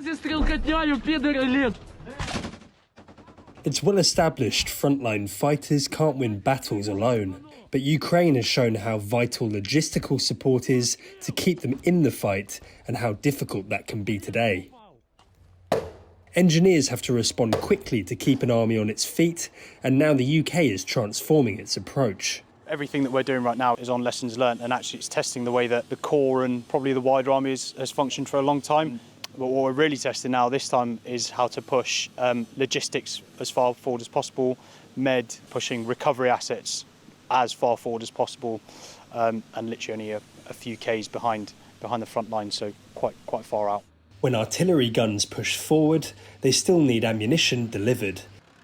It's well established frontline fighters can't win battles alone, but Ukraine has shown how vital logistical support is to keep them in the fight and how difficult that can be today. Engineers have to respond quickly to keep an army on its feet, and now the UK is transforming its approach. Everything that we're doing right now is on lessons learned, and actually it's testing the way that the Corps and probably the wider army has functioned for a long time. But what we're really testing now this time is how to push logistics as far forward as possible, pushing recovery assets as far forward as possible, and literally only a few Ks behind the front line, so quite far out. When artillery guns push forward, they still need ammunition delivered.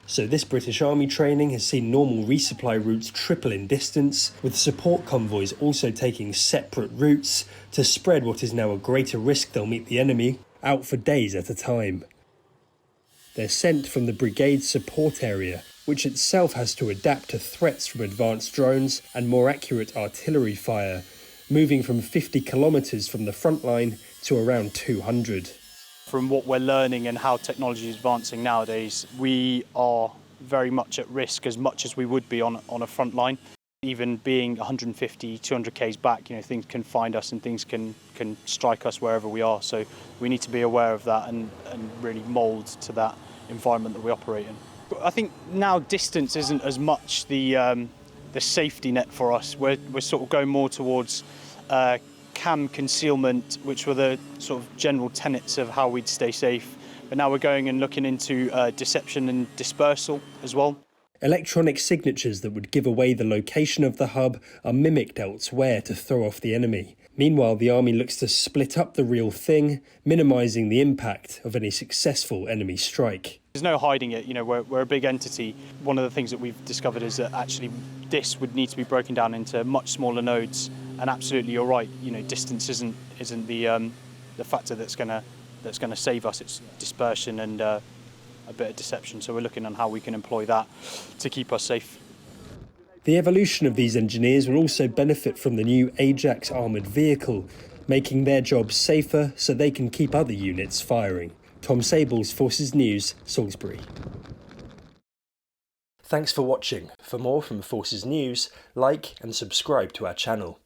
So this British Army training has seen normal resupply routes triple in distance, with support convoys also taking separate routes to spread what is now a greater risk they'll meet the enemy out for days at a time. They're sent from the brigade support area, which itself has to adapt to threats from advanced drones and more accurate artillery fire, moving from 50 kilometres from the front line to around 200. From what we're learning and how technology is advancing nowadays, we are very much at risk as much as we would be on a front line. Even being 150, 200 Ks back, things can find us and things can strike us wherever we are. So we need to be aware of that and really mould to that environment that we operate in. But I think now distance isn't as much the safety net for us. We're sort of going more towards cam concealment, which were the sort of general tenets of how we'd stay safe. But now we're going and looking into deception and dispersal as well. Electronic signatures that would give away the location of the hub are mimicked elsewhere to throw off the enemy. Meanwhile, the army looks to split up the real thing, minimising the impact of any successful enemy strike. There's no hiding it, we're a big entity. One of the things that we've discovered is that actually this would need to be broken down into much smaller nodes. And absolutely, you're right. Distance isn't the factor that's going to save us. It's dispersion and a bit of deception. So we're looking on how we can employ that to keep us safe. The evolution of these engineers will also benefit from the new Ajax armoured vehicle, making their jobs safer so they can keep other units firing. Tom Sables, Forces News, Salisbury. Thanks for watching. For more from Forces News, like and subscribe to our channel.